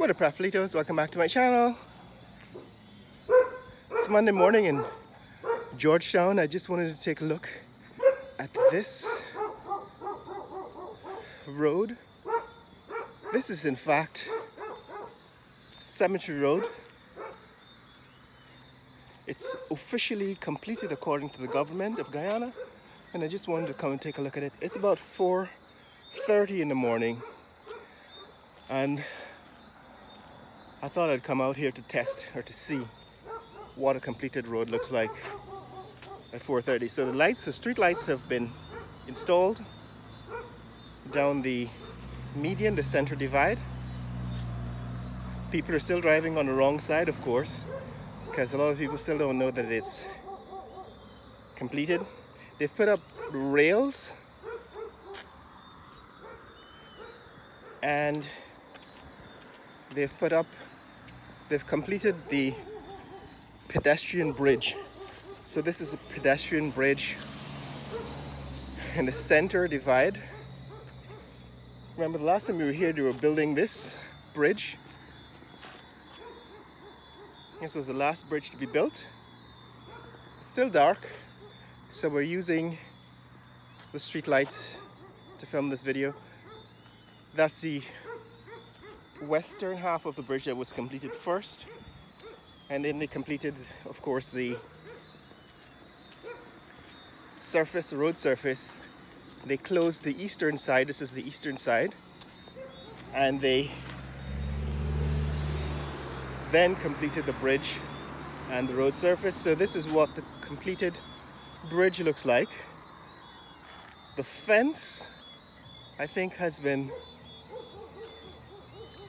What up, Rafalitos? Welcome back to my channel. It's Monday morning in Georgetown. I just wanted to take a look at this road. This is in fact Cemetery Road. It's officially completed according to the government of Guyana, and I just wanted to come and take a look at it. It's about 4:30 in the morning, and I thought I'd come out here to test or to see what a completed road looks like at 4:30. So the street lights have been installed down the median, the center divide. People are still driving on the wrong side, of course, because a lot of people still don't know that it's completed. They've put up rails and they've completed the pedestrian bridge. So this is a pedestrian bridge in the center divide. Remember the last time we were here, they were building this bridge. This was the last bridge to be built. It's still dark, so we're using the street lights to film this video. That's the western half of the bridge that was completed first, and then they completed, of course, the road surface. They closed the eastern side. This is the eastern side, and they then completed the bridge and the road surface. So this is what the completed bridge looks like. The fence, I think, has been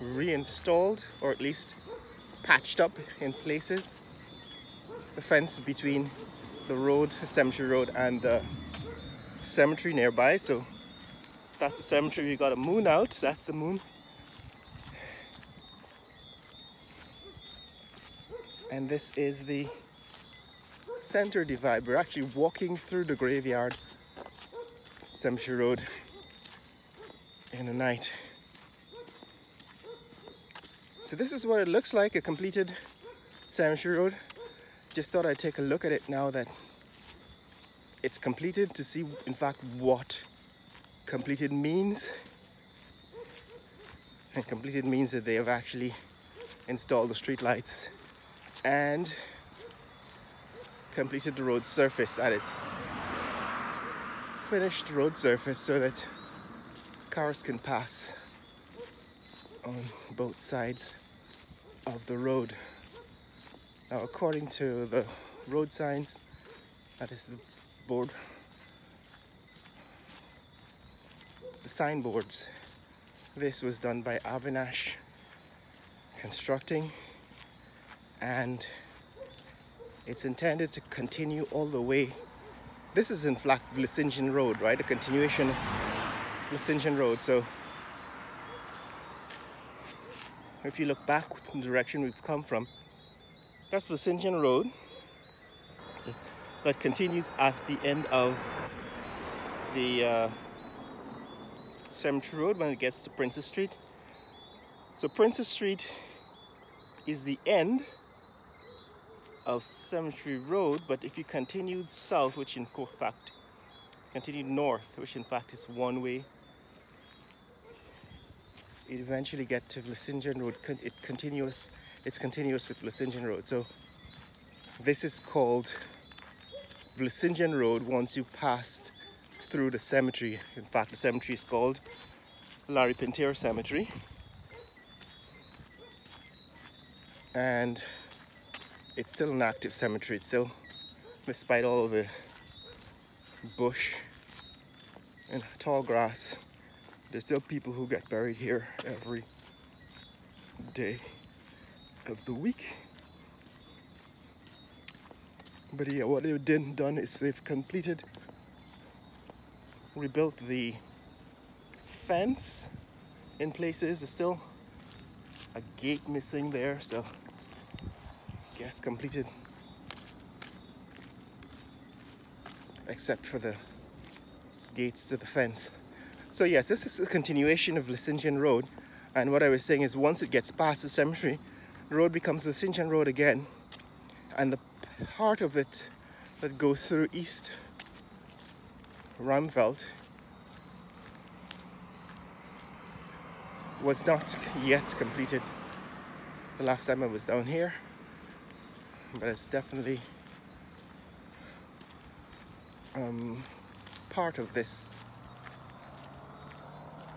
reinstalled, or at least patched up in places. The fence between the road, the cemetery road, and the cemetery nearby. So that's the cemetery. We got a moon out. That's the moon. And this is the center divide. We're actually walking through the graveyard, Cemetery Road, in the night. So this is what it looks like, a completed Cemetery Road. Just thought I'd take a look at it now that it's completed, to see in fact what completed means. And completed means that they have actually installed the street lights and completed the road surface. That is, finished road surface so that cars can pass on both sides of the road. Now, according to the road signs, that is the board, the signboards, this was done by Avinash Constructing, and it's intended to continue all the way. This is in fact Vlissingen Road, right? A continuation of Vlissingen Road. So if you look back in the direction we've come from, that's Vlissingen Road that continues at the end of the Cemetery Road when it gets to Princess Street. So Princess Street is the end of Cemetery Road, but if you continued south, which in fact continued north, which in fact is one way, it eventually get to Vlissingen Road. It's continuous with Vlissingen Road. So this is called Vlissingen Road once you passed through the cemetery. In fact, the cemetery is called Larry Pinter Cemetery, and it's still an active cemetery. It's still, despite all of the bush and tall grass, there's still people who get buried here every day of the week. But yeah, what they've done is they've rebuilt the fence in places. There's still a gate missing there, so I guess completed, except for the gates to the fence. So yes, this is a continuation of Vlissingen Road. And what I was saying is once it gets past the cemetery, the road becomes the Sinchon Road again, and the part of it that goes through East Ruimveldt was not yet completed the last time I was down here, but it's definitely part of this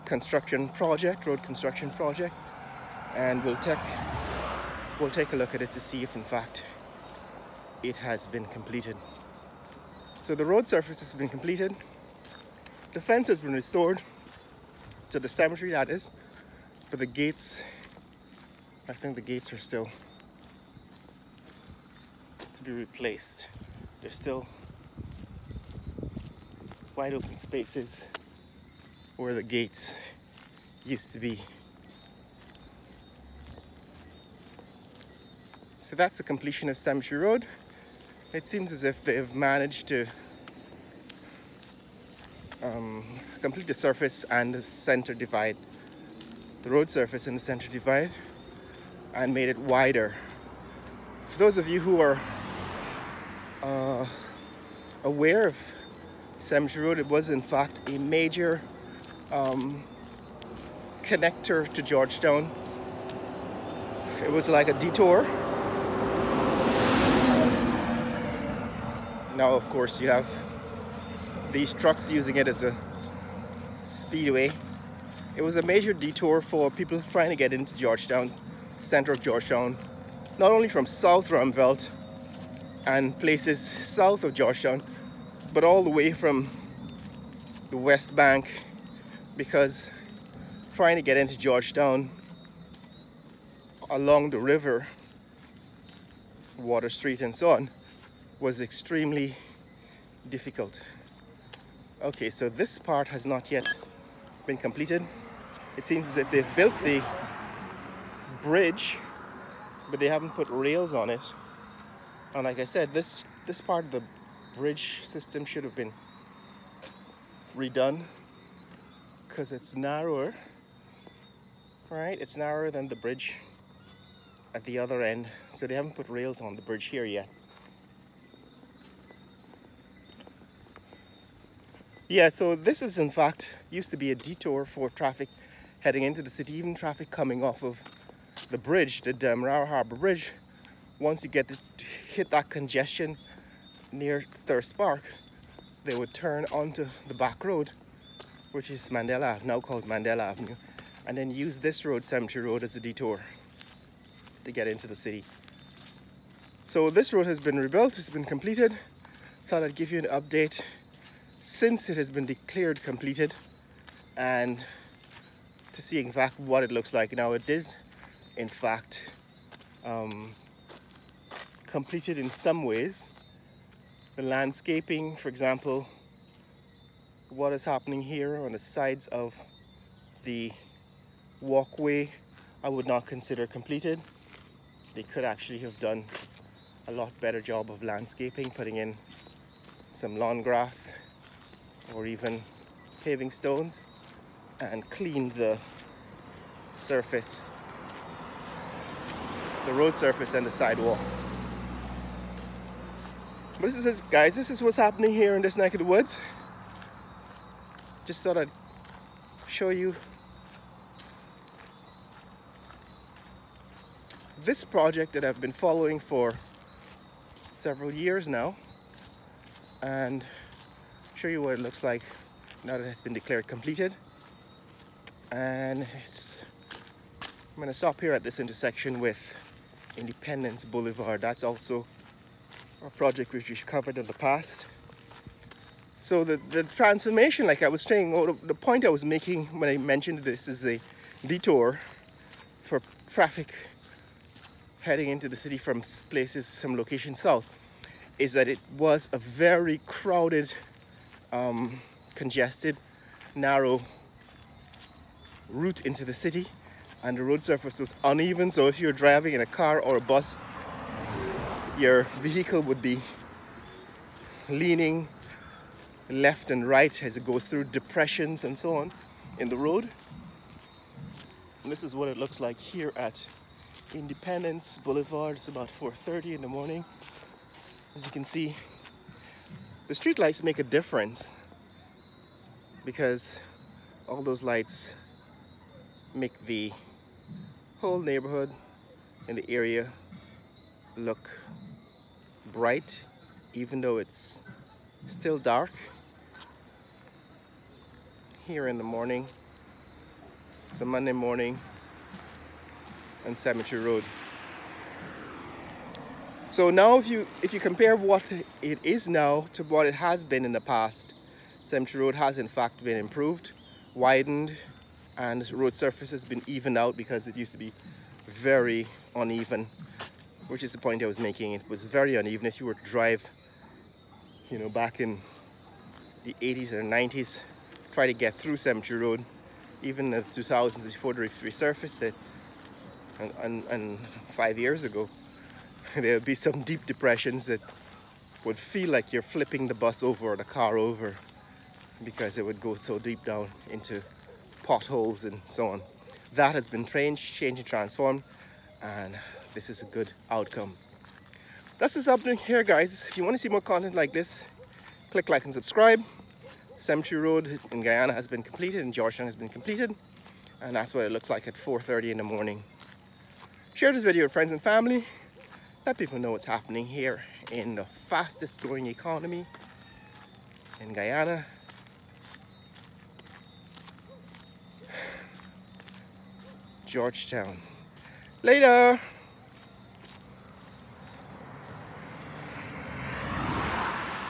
construction project, road construction project, and we'll take a look at it to see if in fact it has been completed. So the road surface has been completed, the fence has been restored to the cemetery, that is, but the gates, I think the gates are still to be replaced. There's still wide open spaces where the gates used to be. So that's the completion of Cemetery Road. It seems as if they've managed to complete the surface and the center divide, the road surface and the center divide, and made it wider. For those of you who are aware of Cemetery Road, it was in fact a major connector to Georgetown. It was like a detour. Now of course you have these trucks using it as a speedway. It was a major detour for people trying to get into Georgetown, center of Georgetown, not only from South Ruimveldt and places south of Georgetown, but all the way from the West Bank, because trying to get into Georgetown along the river, Water Street and so on, was extremely difficult. Okay, so this part has not yet been completed. It seems as if they've built the bridge, but they haven't put rails on it. And like I said, this part of the bridge system should have been redone because it's narrower, right? It's narrower than the bridge at the other end, so they haven't put rails on the bridge here yet. Yeah, so this is in fact used to be a detour for traffic heading into the city, even traffic coming off of the bridge, the Demerara Harbour Bridge. Once you hit that congestion near Thirst Park, they would turn onto the back road, which is Mandela Ave, now called Mandela Avenue, and then use this road, Cemetery Road, as a detour to get into the city. So this road has been rebuilt, it's been completed. Thought I'd give you an update since it has been declared completed, and to see in fact what it looks like. Now it is in fact completed in some ways. The landscaping, for example, what is happening here on the sides of the walkway, I would not consider completed. They could actually have done a lot better job of landscaping, putting in some lawn grass or even paving stones, and cleaned the surface, the road surface and the sidewalk. But this is, guys, this is what's happening here in this neck of the woods. Just thought I'd show you this project that I've been following for several years now, and show you what it looks like now that it has been declared completed. And I'm going to stop here at this intersection with Independence Boulevard. That's also a project which we've covered in the past. So the transformation, like I was saying, the point I was making when I mentioned this is a detour for traffic heading into the city from places, some locations south, is that it was a very crowded, congested, narrow route into the city, and the road surface was uneven. So if you're driving in a car or a bus, your vehicle would be leaning left and right as it goes through depressions and so on in the road. And this is what it looks like here at Independence Boulevard. It's about 4:30 in the morning. As you can see, the street lights make a difference because all those lights make the whole neighborhood in the area look bright, even though it's still dark here in the morning. It's a Monday morning on Cemetery Road. So now if you compare what it is now to what it has been in the past, Cemetery Road has in fact been improved, widened, and the road surface has been evened out because it used to be very uneven, which is the point I was making. It was very uneven. If you were to drive, you know, back in the 80s or 90s, try to get through Cemetery Road, even in the 2000s before they resurfaced it, and 5 years ago, there would be some deep depressions that would feel like you're flipping the bus over or the car over because it would go so deep down into potholes and so on. That has been changed and transformed, and this is a good outcome. That's what's happening here, guys. If you want to see more content like this, click like and subscribe. Cemetery Road in Guyana has been completed and Georgetown has been completed, and that's what it looks like at 4:30 in the morning. Share this video with friends and family. Let people know what's happening here in the fastest growing economy in Guyana. Georgetown. Later!